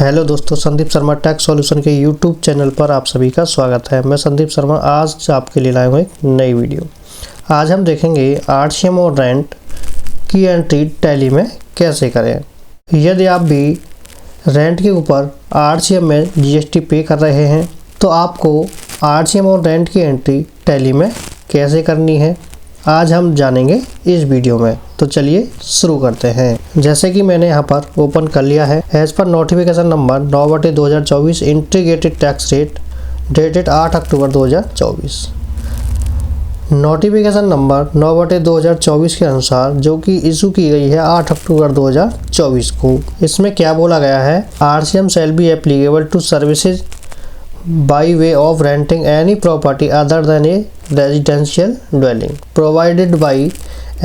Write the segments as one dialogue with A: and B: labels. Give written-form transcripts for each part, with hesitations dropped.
A: Hello दोस्तों, Sandeep Sharma tax solution के YouTube channel पर आप सभी का स्वागत है। मैं संदीप शर्मा आज आपके लिए लाया हूँ एक नई वीडियो। आज हम देखेंगे आरसीएम और रेंट की एंट्री टैली में कैसे करें। यदि आप भी रेंट के ऊपर आरसीएम में जीएसटी पे कर रहे हैं तो आपको आरसीएम और रेंट की एंट्री टैली में कैसे करनी है आज हम जानेंगे इस वीडियो में। तो चलिए शुरू करते हैं। जैसे कि मैंने यहाँ पर ओपन कर लिया है। एज पर notification number 9/2024 integrated tax rate dated 8 October 2024। Notification number 9/2024 के अनुसार जो कि इशू की गई है 8 अक्टूबर 2024 को। इसमें क्या बोला गया है, RCM shall be applicable to services by way of renting any property other than a residential dwelling provided by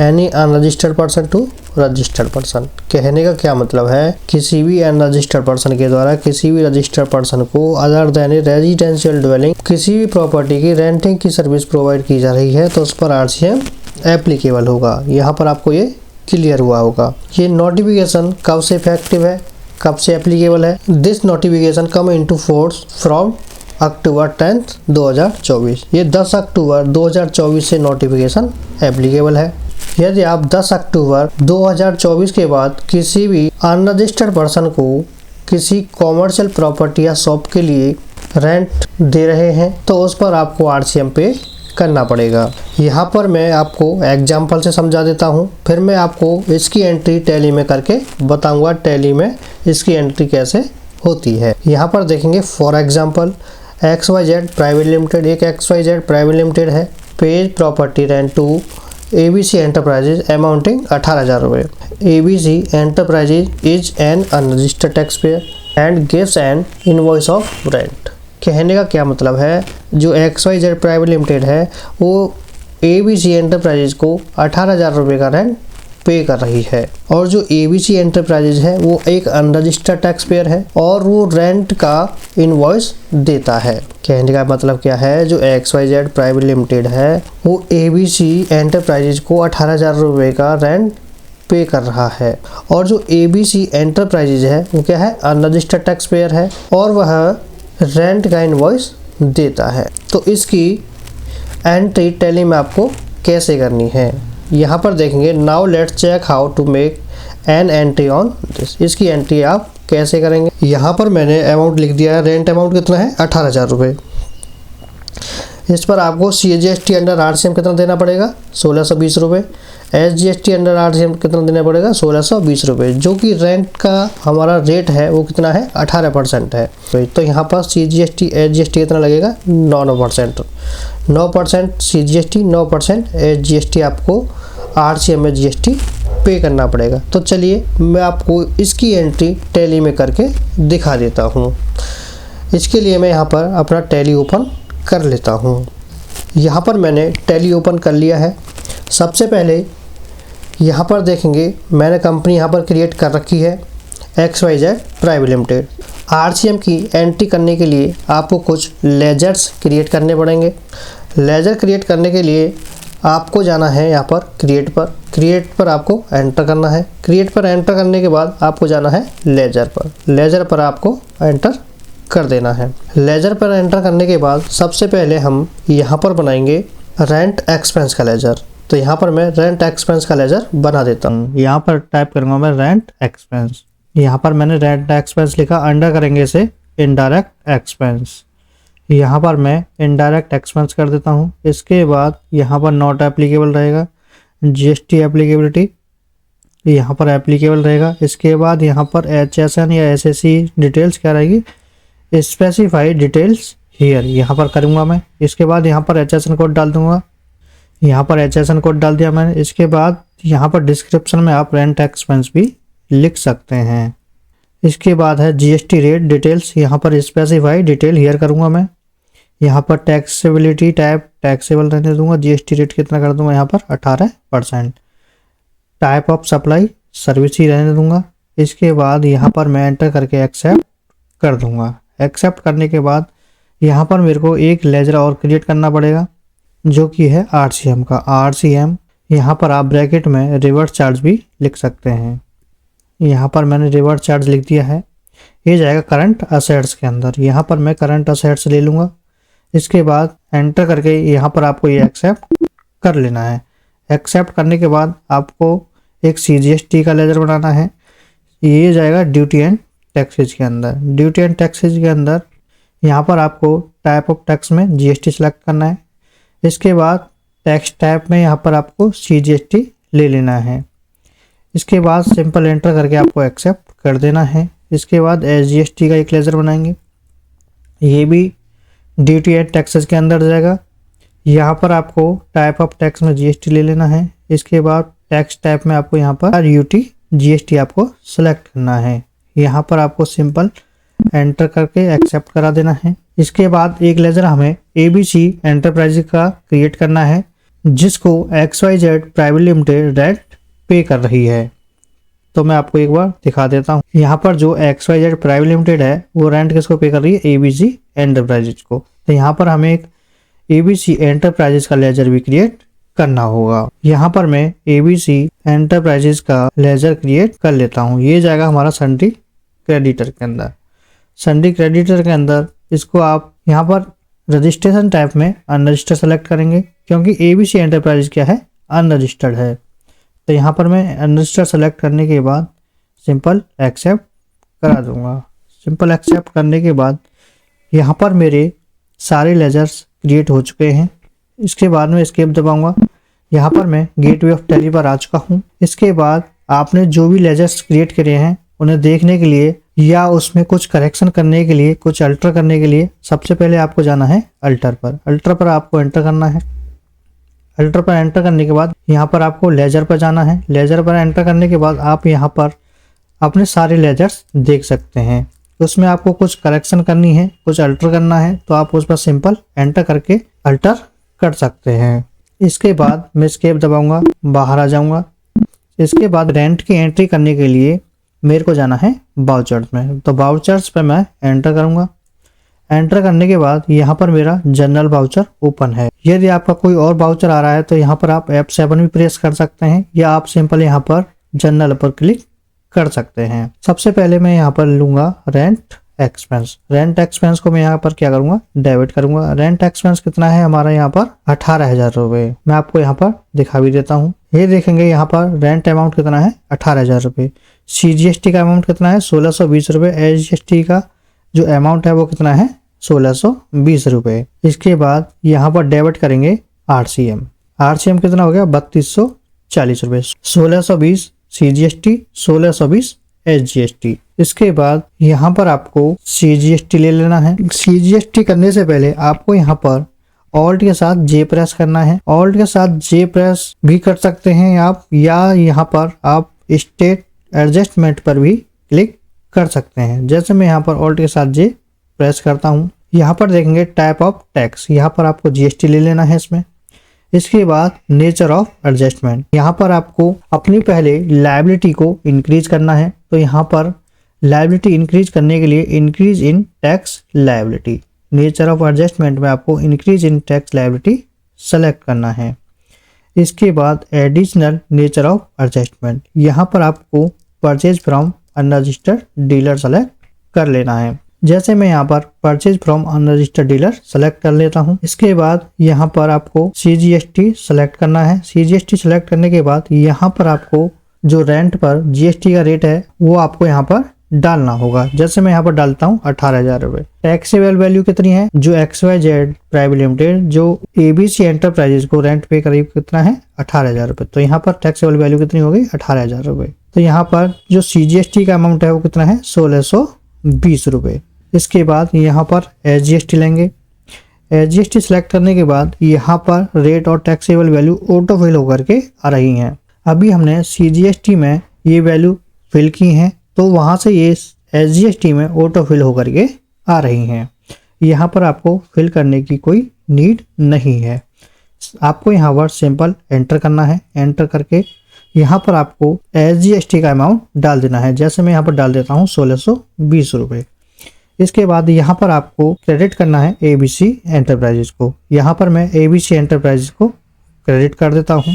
A: any unregistered person to registered person। कहने का क्या मतलब है, किसी भी अनरजिस्टर्ड पर्सन के द्वारा किसी भी रजिस्टर्ड पर्सन को अदर देन ए रेजिडेंशियल ड्वेलिंग किसी भी प्रॉपर्टी की रेंटिंग की सर्विस प्रोवाइड की जा रही है तो उस पर आरसीएम एप्लीकेबल होगा। यहाँ पर आपको ये क्लियर हुआ होगा। ये नोटिफिकेशन कब से इफेक्टिव है, कब से एप्लीकेबल है। This notification come into force from October 10 2024। ये 10 अक्टूबर 2024 से नोटिफिकेशन एप्लीकेबल है। यदि आप 10 अक्टूबर 2024 के बाद किसी भी अनरजिस्टर्ड पर्सन को किसी कॉमर्शियल प्रॉपर्टी या शॉप के लिए रेंट दे रहे हैं तो उस पर आपको आरसीएम पे करना पड़ेगा। यहाँ पर मैं आपको एग्जाम्पल से समझा देता हूँ, फिर मैं आपको इसकी एंट्री टैली में करके बताऊँगा टैली में इसकी एंट्री कैसे होती है। यहाँ पर देखेंगे for example XYZ private limited, एक XYZ प्राइवेट लिमिटेड है, pays property rent to ABC enterprises amounting 18,000 रुपये। ABC enterprises is an unregistered taxpayer and gives an invoice of rent. कहने का क्या मतलब है, जो XYZ प्राइवेट लिमिटेड है वो ABC एंटरप्राइजेज को 18,000 रुपये का रेंट पे कर रही है और जो ABC एंटरप्राइजेज है वो एक अनरजिस्टर्ड टैक्स पेयर है और वो रेंट का इनवॉइस देता है। कहने का मतलब क्या है, जो XYZ प्राइवेट लिमिटेड है वो ABC एंटरप्राइजेज को 18,000 रुपये का रेंट पे कर रहा है और जो ABC एंटरप्राइजेज है वो क्या है, अनरजिस्टर्ड टैक्स पेयर है और वह रेंट का इनवॉइस देता है। तो इसकी एंट्री टैली में आपको कैसे करनी है यहाँ पर देखेंगे। Now let's check how to make an entry on this. इसकी एंट्री आप कैसे करेंगे। यहाँ पर मैंने अमाउंट लिख दिया है, रेंट अमाउंट कितना है 18,000 रुपये। इस पर आपको CGST अंडर आरसीएम कितना देना पड़ेगा 1620 रुपये। SGST अंडर आरसीएम कितना देना पड़ेगा 1620 रुपये। जो कि रेंट का हमारा रेट है वो कितना है 18% है। तो यहाँ पर CGST SGST कितना लगेगा 9% 9% CGST 9% SGST आपको आरसीएम में GST पे करना पड़ेगा। तो चलिए मैं आपको इसकी एंट्री टैली में करके दिखा देता हूँ। इसके लिए मैं यहाँ पर अपना टैली ओपन कर लेता हूँ। यहाँ पर मैंने टैली ओपन कर लिया है। सबसे पहले यहाँ पर देखेंगे मैंने कंपनी यहाँ पर क्रिएट कर रखी है XYZ प्राइवेट लिमिटेड। आरसीएम की एंट्री करने के लिए आपको कुछ लेजर्स क्रिएट करने पड़ेंगे। लेजर क्रिएट करने के लिए आपको जाना है यहाँ पर क्रिएट पर आपको एंटर करना है। क्रिएट पर एंटर करने के बाद आपको जाना है लेजर पर आपको एंटर कर देना है। लेजर पर एंटर करने के बाद सबसे पहले हम यहाँ पर बनाएंगे रेंट एक्सपेंस का लेजर। तो यहाँ पर मैं रेंट एक्सपेंस का लेजर बना देता हूँ। यहाँ पर टाइप करूँगा मैं रेंट एक्सपेंस। यहाँ पर मैंने रेंट एक्सपेंस लिखा, अंडर करेंगे इसे इनडायरेक्ट एक्सपेंस। यहाँ पर मैं इनडायरेक्ट एक्सपेंस कर देता हूँ। इसके बाद यहाँ पर नॉट एप्लीकेबल रहेगा, GST एप्लीकेबिलिटी यहाँ पर एप्लीकेबल रहेगा। इसके बाद यहाँ पर HSN या SSC डिटेल्स क्या रहेगी, स्पेसिफाई डिटेल्स हियर यहाँ पर करूँगा मैं। इसके बाद यहाँ पर HSN कोड डाल दूँगा। यहाँ पर HSN कोड डाल दिया मैंने। इसके बाद यहाँ पर डिस्क्रिप्शन में आप रेंट एक्सपेंस भी लिख सकते हैं। इसके बाद है GST रेट डिटेल्स, यहाँ पर स्पेसिफाई डिटेल हियर करूँगा मैं। यहाँ पर टैक्सेबिलिटी टाइप टैक्सेबल रहने दूंगा, GST रेट कितना कर दूंगा यहाँ पर 18%। टाइप ऑफ सप्लाई सर्विस ही रहने दूंगा। इसके बाद यहाँ पर मैं एंटर करके एक्सेप्ट कर दूंगा। एक्सेप्ट करने के बाद यहाँ पर मेरे को एक लेजर और क्रिएट करना पड़ेगा जो कि है आरसीएम का। आरसीएम यहाँ पर आप ब्रैकेट में रिवर्स चार्ज भी लिख सकते हैं। यहाँ पर मैंने रिवर्स चार्ज लिख दिया है। ये जाएगा करंट असेट्स के अंदर। यहाँ पर मैं करंट असेट्स ले लूँगा। इसके बाद एंटर करके यहाँ पर आपको ये एक्सेप्ट कर लेना है। एक्सेप्ट करने के बाद आपको एक CGST का लेजर बनाना है। ये जाएगा ड्यूटी एंड टैक्सेज के अंदर। ड्यूटी एंड टैक्सेज के अंदर यहाँ पर आपको टाइप ऑफ टैक्स में GST सेलेक्ट करना है। इसके बाद टैक्स टाइप में यहाँ पर आपको CGST ले लेना है। इसके बाद सिंपल एंटर करके आपको एक्सेप्ट कर देना है। इसके बाद SGST का एक लेजर बनाएंगे। ये भी ड्यूटी एंड टैक्सेस के अंदर जाएगा। यहाँ पर आपको टाइप ऑफ टैक्स में GST ले लेना है। इसके बाद टैक्स टाइप में आपको यहाँ पर UT GST आपको सेलेक्ट करना है। यहाँ पर आपको सिंपल एंटर करके एक्सेप्ट करा देना है। इसके बाद एक लेजर हमें ABC एंटरप्राइज का क्रिएट करना है, जिसको XYZ प्राइवेट लिमिटेड रेंट पे कर रही है। तो मैं आपको एक बार दिखा देता हूँ। यहाँ पर जो XYZ प्राइवेट लिमिटेड है वो रेंट किसको पे कर रही है? ABC एंटरप्राइजेज को। तो यहाँ पर हमें एक ABC एंटरप्राइजेज का लेजर भी क्रिएट करना होगा। यहाँ पर मैं ABC एंटरप्राइजेज का लेजर क्रिएट कर लेता हूँ। ये जाएगा हमारा सन्ड्री क्रेडिटर के अंदर। सन्ड्री क्रेडिटर के अंदर इसको आप यहाँ पर रजिस्ट्रेशन टाइप में अनरजिस्टर्ड सेलेक्ट करेंगे, क्योंकि ABC एंटरप्राइज क्या है? अनरजिस्टर्ड है। तो यहाँ पर मैं अनरजिस्टर्ड सेलेक्ट करने के बाद सिंपल एक्सेप्ट करा दूंगा। सिंपल एक्सेप्ट करने के बाद यहाँ पर मेरे सारे लेजर्स क्रिएट हो चुके हैं। इसके बाद में एस्केप दबाऊंगा। यहाँ पर मैं गेटवे ऑफ टैली पर आ चुका हूँ। इसके बाद आपने जो भी लेजर्स क्रिएट करे हैं उन्हें देखने के लिए या उसमें कुछ करेक्शन करने के लिए, कुछ अल्टर करने के लिए सबसे पहले आपको जाना है अल्टर पर। अल्टर पर आपको एंटर करना है। अल्टर पर एंटर करने के बाद यहाँ पर आपको लेजर पर जाना है। लेजर पर एंटर करने के बाद आप यहाँ पर अपने सारे लेजर्स देख सकते हैं। उसमें आपको कुछ करेक्शन करनी है, कुछ अल्टर करना है, तो आप उस पर सिंपल एंटर करके अल्टर कर सकते हैं। इसके बाद मैं एस्केप दबाऊंगा, बाहर आ जाऊंगा। इसके बाद रेंट की एंट्री करने के लिए मेरे को जाना है वाउचर्स में। तो वाउचर्स पे मैं एंटर करूंगा। एंटर करने के बाद यहाँ पर मेरा जनरल वाउचर ओपन है। यदि आपका कोई और वाउचर आ रहा है तो यहाँ पर आप F7 भी प्रेस कर सकते हैं, या आप सिंपल यहाँ पर जनरल पर क्लिक कर सकते हैं। सबसे पहले मैं यहाँ पर लूंगा रेंट एक्सपेंस। रेंट एक्सपेंस को मैं यहाँ पर क्या करूंगा? डेबिट करूंगा। रेंट एक्सपेंस कितना है हमारा? यहाँ पर 18,000 रुपये। मैं आपको यहाँ पर दिखा भी देता हूँ। ये देखेंगे यहाँ पर रेंट अमाउंट कितना है? 18,000 रुपये। CGST का अमाउंट कितना है? 1620 रुपये। SGST का जो अमाउंट है वो कितना है? 1620 रुपये। इसके बाद यहाँ पर डेबिट करेंगे RCM। RCM कितना हो गया? 3240 रुपये। 1620 CGST, 1620 SGST। इसके बाद यहाँ पर आपको CGST ले लेना है। CGST करने से पहले आपको यहाँ पर ऑल्ट के साथ J प्रेस करना है। ऑल्ट के साथ J प्रेस भी कर सकते हैं आप, या यहाँ पर आप स्टेट एडजस्टमेंट पर भी क्लिक कर सकते हैं। जैसे मैं यहाँ पर ऑल्ट के साथ J प्रेस करता हूँ। यहाँ पर देखेंगे टाइप ऑफ टैक्स। यहाँ पर आपको GST ले लेना है इसमें। इसके बाद नेचर ऑफ एडजस्टमेंट, यहाँ पर आपको अपनी पहले लायबिलिटी को इंक्रीज करना है। तो यहाँ पर लायबिलिटी इंक्रीज करने के लिए increase in tax liability, nature of adjustment में आपको increase in tax liability select करना है। इसके बाद एडिशनल नेचर ऑफ एडजस्टमेंट, यहाँ पर आपको purchase from unregistered dealer select कर लेना है। जैसे मैं यहाँ पर purchase from unregistered dealer select कर लेता हूँ। इसके बाद यहाँ पर आपको CGST सेलेक्ट करना है। CGST सेलेक्ट करने के बाद यहाँ पर आपको जो रेंट पर GST का रेट है वो आपको यहाँ पर डालना होगा। जैसे मैं यहाँ पर डालता हूँ 18,000 रुपये। टैक्सेबल वैल्यू कितनी है? जो XYZ प्राइवेट लिमिटेड जो ABC एंटरप्राइजेज को रेंट पे करीब कितना है? 18,000 रुपये। तो यहाँ पर टैक्सेबल वैल्यू कितनी होगी? 18,000 रुपये। तो यहाँ पर जो CGST का अमाउंट है वो कितना है? 1620 रुपये। इसके बाद यहाँ पर SGST लेंगे। SGST सेलेक्ट करने के बाद यहाँ पर रेट और टैक्सेबल वैल्यू ऑटो फिल होकर के आ रही हैं। अभी हमने CGST में ये वैल्यू फिल की हैं, तो वहाँ से ये SGST में ऑटो फिल होकर के आ रही हैं। यहाँ पर आपको फिल करने की कोई नीड नहीं है। आपको यहाँ पर सिंपल एंटर करना है। एंटर करके यहाँ पर आपको SGST का अमाउंट डाल देना है। जैसे मैं यहाँ पर डाल देता हूँ 1620 रुपये। इसके बाद यहाँ पर आपको क्रेडिट करना है ABC एंटरप्राइजेज को। यहाँ पर मैं ABC एंटरप्राइजेज को क्रेडिट कर देता हूँ।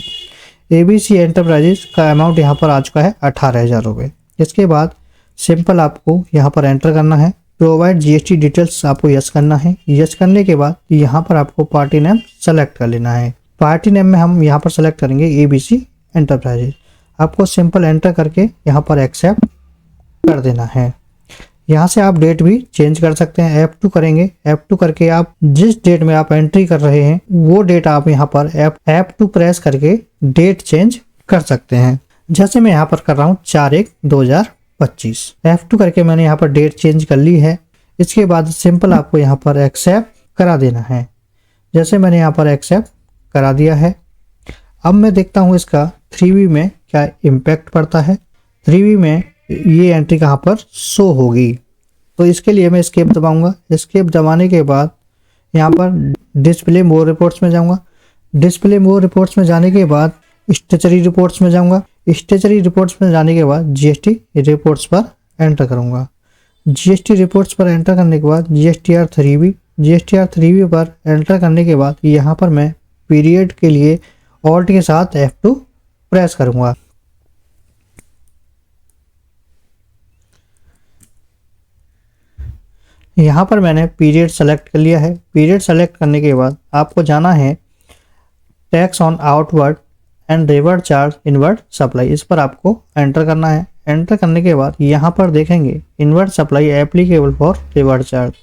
A: ABC एंटरप्राइजेज का अमाउंट यहाँ पर आ चुका है 18,000 रुपये। इसके बाद सिंपल आपको यहाँ पर एंटर करना है। प्रोवाइड जीएसटी डिटेल्स आपको यस करना है। यस करने के बाद यहाँ पर आपको पार्टी नेम सेलेक्ट कर लेना है। पार्टी नेम में हम यहाँ पर सेलेक्ट करेंगे एबीसी एंटरप्राइजेज। आपको सिंपल एंटर करके यहाँ पर एक्सेप्ट कर देना है। यहाँ से आप डेट भी चेंज कर सकते हैं। F2 करेंगे। F2 करके आप जिस डेट में आप एंट्री कर रहे हैं वो डेट आप यहाँ पर F2 प्रेस करके डेट चेंज कर सकते हैं। जैसे मैं यहाँ पर कर रहा हूँ 4/1/2025। F2 करके मैंने यहाँ पर डेट चेंज कर ली है। इसके बाद सिंपल आपको यहाँ पर एक्सेप्ट करा देना है। जैसे मैंने यहाँ पर एक्सेप्ट करा दिया है। अब मैं देखता हूँ इसका 3B में क्या इम्पैक्ट पड़ता है। 3B में ये एंट्री कहाँ पर शो होगी, तो इसके लिए मैं एस्केप दबाऊंगा। एस्केप दबाने के बाद यहाँ पर डिस्प्ले मोर रिपोर्ट्स में जाऊंगा। डिस्प्ले मोर रिपोर्ट्स में जाने के बाद स्टेचरी रिपोर्ट्स में जाऊंगा। स्टेचरी रिपोर्ट्स में जाने के बाद जीएसटी रिपोर्ट्स पर एंटर करूंगा। जीएसटी रिपोर्ट्स पर एंटर करने के बाद जीएसटीआर 3B पर एंटर करने के बाद यहाँ पर मैं पीरियड के लिए ऑल्ट के साथ F2 प्रेस करूंगा। यहाँ पर मैंने पीरियड सेलेक्ट कर लिया है। पीरियड सेलेक्ट करने के बाद आपको जाना है tax on outward and revered charge inward supply, इस पर आपको एंटर करना है। एंटर करने के बाद यहाँ पर देखेंगे inward supply applicable for revered charge.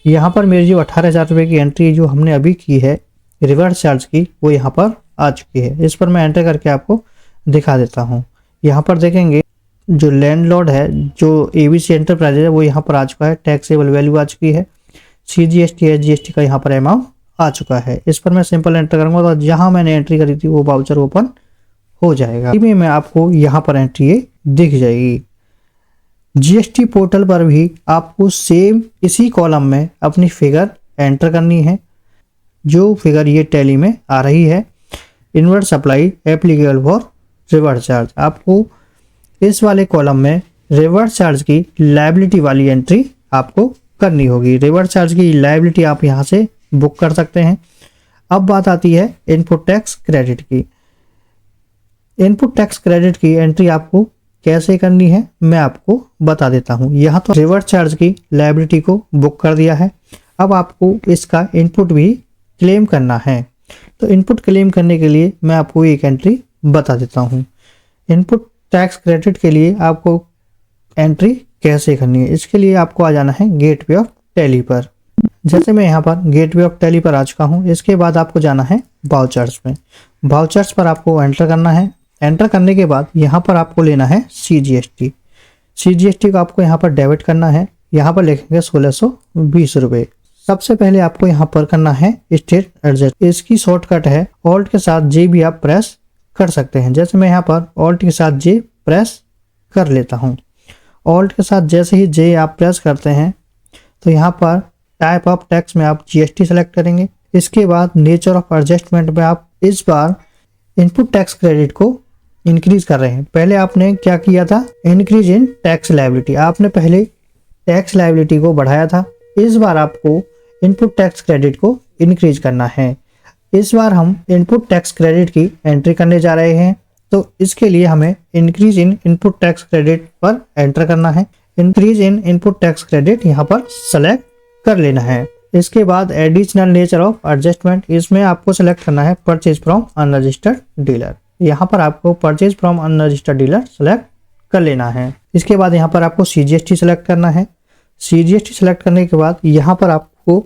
A: यहाँ पर मेरी जो 18,000 रुपये की एंट्री जो हमने अभी की है रिवर्ड चार्ज की, वो यहाँ पर आ चुकी है। इस पर मैं एंटर करके आपको दिखा देता हूँ। यहाँ पर देखेंगे जो लैंडलॉर्ड है, जो एबीसी एंटरप्राइज है, वो यहाँ पर आ चुका है। टैक्सेबल वैल्यू आ चुकी है। सीजीएसटी एसजीएसटी का यहाँ पर अमाउंट आ चुका है। इस पर मैं सिंपल एंटर करूंगा तो जहां मैंने एंट्री करी थी वो वाउचर ओपन हो जाएगा। में आपको यहाँ पर एंट्री ये दिख जाएगी। जीएसटी पोर्टल पर भी आपको सेम इसी कॉलम में अपनी फिगर एंटर करनी है। जो फिगर ये टैली में आ रही है, inward supply applicable for revered charge, आपको इस वाले कॉलम में रिवर्ड चार्ज की लायबिलिटी वाली एंट्री आपको करनी होगी। रिवर्ड चार्ज की लायबिलिटी आप यहाँ से बुक कर सकते हैं। अब बात आती है इनपुट टैक्स क्रेडिट की। इनपुट टैक्स क्रेडिट की एंट्री आपको कैसे करनी है मैं आपको बता देता हूं। यहाँ तो रिवर्ड चार्ज की लायबिलिटी को बुक कर दिया है। अब आपको इसका इनपुट भी क्लेम करना है। तो इनपुट क्लेम करने के लिए मैं आपको एक एंट्री बता देता हूं। इनपुट टैक्स क्रेडिट के लिए आपको एंट्री कैसे करनी है, इसके लिए आपको आ जाना है गेटवे ऑफ टैली पर। जैसे मैं यहाँ पर गेटवे ऑफ टैली पर आ चुका हूँ। इसके बाद आपको जाना है वाउचर्स में। वाउचर्स पर आपको एंटर करना है। एंटर करने के बाद यहाँ पर आपको लेना है सीजीएसटी। सीजीएसटी को आपको यहाँ पर डेबिट करना है। यहाँ पर लिखेंगे 1620 रुपये। सबसे पहले आपको यहाँ पर करना है स्टेट एडजस्ट। इसकी शॉर्टकट है ऑल्ट के साथ जे भी आप प्रेस कर सकते हैं। जैसे मैं यहाँ पर ऑल्ट के साथ जे प्रेस कर लेता हूँ। ऑल्ट के साथ जैसे ही जे आप प्रेस करते हैं तो यहाँ पर टाइप ऑफ टैक्स में आप जीएसटी सेलेक्ट करेंगे। इसके बाद नेचर ऑफ एडजस्टमेंट में आप इस बार इनपुट टैक्स क्रेडिट को इंक्रीज कर रहे हैं। पहले आपने क्या किया था, इंक्रीज इन टैक्स लायबिलिटी, आपने पहले टैक्स लायबिलिटी को बढ़ाया था। इस बार आपको इनपुट टैक्स क्रेडिट को इंक्रीज करना है। इस बार हम इनपुट टैक्स क्रेडिट की एंट्री करने जा रहे हैं, तो इसके लिए हमें increase in input tax credit पर एंटर करना है। Increase in input tax credit यहाँ पर सेलेक्ट कर लेना है। इसके बाद एडिशनल नेचर ऑफ एडजस्टमेंट, इसमें आपको सेलेक्ट करना है परचेज फ्रॉम अनरजिस्टर्ड डीलर। यहाँ पर आपको purchase from unregistered dealer select कर लेना है। इसके बाद यहाँ पर आपको सीजीएसटी सेलेक्ट करना है। सीजीएसटी सेलेक्ट करने के बाद यहाँ पर आपको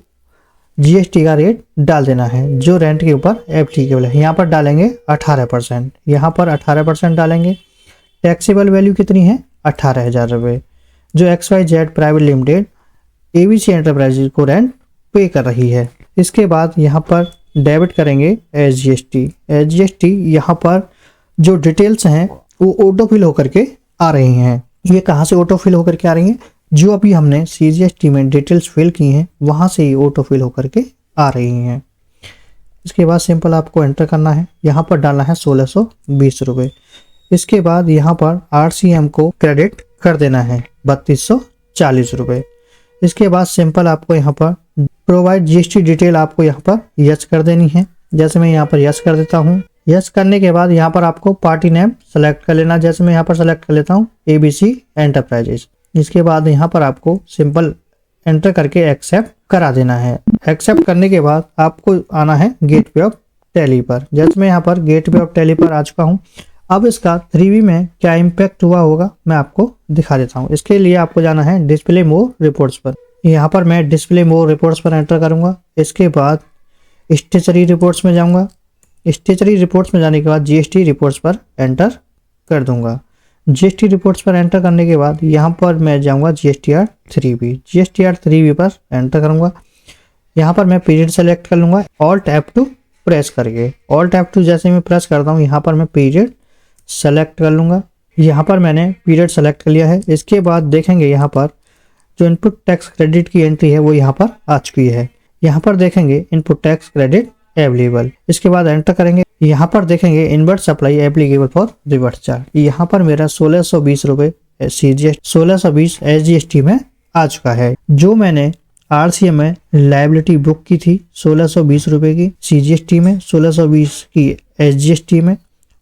A: जीएसटी का रेट डाल देना है जो रेंट के ऊपर एप्लीकेबल है। यहाँ पर डालेंगे 18%। यहाँ पर 18% डालेंगे। टैक्सेबल वैल्यू कितनी है, 18,000 रुपये, जो XYZ private limited ABC enterprises को रेंट पे कर रही है। इसके बाद यहाँ पर डेबिट करेंगे एसजीएसटी। एसजीएसटी यहाँ पर जो डिटेल्स हैं वो ऑटो फिल होकर के आ रही हैं। ये कहाँ से ऑटो फिल होकर के आ रही हैं, जो अभी हमने सीजीएसटी में डिटेल्स फिल की हैं वहाँ से ही ऑटो फिल होकर के आ रही हैं। इसके बाद सिंपल आपको एंटर करना है। यहाँ पर डालना है 1620 रुपये। इसके बाद यहाँ पर आरसीएम को क्रेडिट कर देना है 3240 रुपये। इसके बाद सिंपल आपको यहाँ पर प्रोवाइड जीएसटी डिटेल आपको यहाँ पर यस कर देनी है। जैसे मैं यहाँ पर यस कर देता हूँ। यस करने के बाद यहाँ पर आपको पार्टी नेम सेलेक्ट कर लेना। जैसे मैं यहाँ पर सेलेक्ट कर लेता हूँ एबीसी एंटरप्राइजेज। इसके बाद यहाँ पर आपको सिंपल एंटर करके एक्सेप्ट करा देना है। एक्सेप्ट करने के बाद आपको आना है गेटवे ऑफ टैली पर। जैसे मैं यहाँ पर गेटवे ऑफ टैली पर आ चुका हूँ। अब इसका 3V में क्या इम्पैक्ट हुआ होगा मैं आपको दिखा देता हूँ। इसके लिए आपको जाना है डिस्प्ले मोर रिपोर्ट्स पर। यहाँ पर मैं डिस्प्ले मोर रिपोर्ट्स पर एंटर करूँगा। इसके बाद स्टेशनरी रिपोर्ट्स में जाऊँगा। स्टेशनरी रिपोर्ट्स में जाने के बाद GST रिपोर्ट्स पर एंटर कर दूंगा। GST रिपोर्ट्स पर एंटर करने के बाद यहाँ पर मैं जाऊँगा GSTR 3V पर एंटर करूँगा। यहाँ पर मैं पीरियड सेलेक्ट कर लूँगा Alt F2 प्रेस करके। Alt F2 जैसे मैं प्रेस करता हूँ यहाँ पर मैं पीरियड सेलेक्ट कर लूँगा। यहाँ पर मैंने पीरियड सेलेक्ट कर लिया है। इसके बाद देखेंगे यहाँ पर जो इनपुट टैक्स क्रेडिट की एंट्री है वो यहाँ पर आ चुकी है। यहाँ पर देखेंगे इनपुट टैक्स क्रेडिट अवेलेबल। इसके बाद एंटर करेंगे। यहाँ पर देखेंगे inward supply applicable for reverse charge. यहाँ पर मेरा 1620 रुपये 1620 SGST में आ चुका है। जो मैंने RCM में लायबिलिटी बुक की थी 1620 रुपये की CGST में, 1620 की SGST में,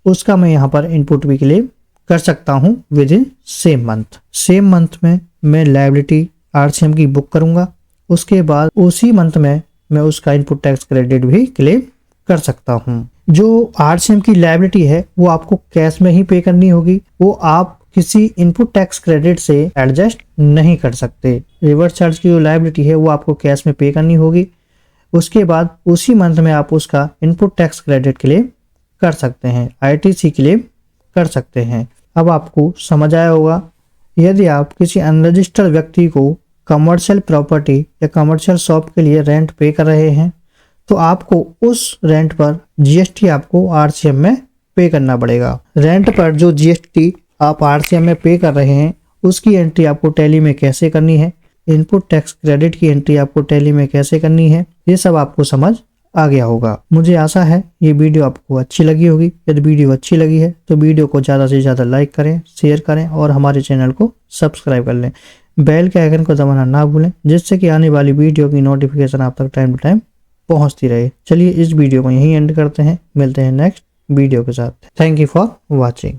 A: उसका मैं यहाँ पर इनपुट भी क्लेम कर सकता हूँ with in same month. Same month में मैं लायबिलिटी RCM की बुक करूंगा। उसके बाद उसी मंथ में मैं उसका इनपुट टैक्स क्रेडिट भी क्लेम कर सकता हूं। जो RCM की लायबिलिटी है वो आपको कैश में ही पे करनी होगी, वो आप किसी इनपुट टैक्स क्रेडिट से एडजस्ट नहीं कर सकते। रिवर्स चार्ज की जो लायबिलिटी है वो आपको कैश में पे करनी होगी। उसके बाद उसी मंथ में आप उसका इनपुट टैक्स क्रेडिट क्लेम कर सकते हैं, ITC क्लेम कर सकते हैं। अब आपको समझ आया होगा। यदि आप किसी अनरजिस्टर्ड व्यक्ति को कमर्शियल प्रॉपर्टी या कमर्शियल शॉप के लिए रेंट पे कर रहे हैं तो आपको उस रेंट पर GST आपको RCM में पे करना पड़ेगा। रेंट पर जो GST आप RCM में पे कर रहे हैं उसकी एंट्री आपको टैली में कैसे करनी है, इनपुट टैक्स क्रेडिट की एंट्री आपको टैली में कैसे करनी है, ये सब आपको समझ आ गया होगा। मुझे आशा है ये वीडियो आपको अच्छी लगी होगी। यदि वीडियो अच्छी लगी है तो वीडियो को ज़्यादा से ज़्यादा लाइक करें, शेयर करें और हमारे चैनल को सब्सक्राइब कर लें। बेल के आइकन को दबाना ना भूलें जिससे कि आने वाली वीडियो की नोटिफिकेशन आप तक टाइम टू टाइम पहुंचती रहे। चलिए इस वीडियो को यहीं एंड करते हैं, मिलते हैं नेक्स्ट वीडियो के साथ। Thank you for watching.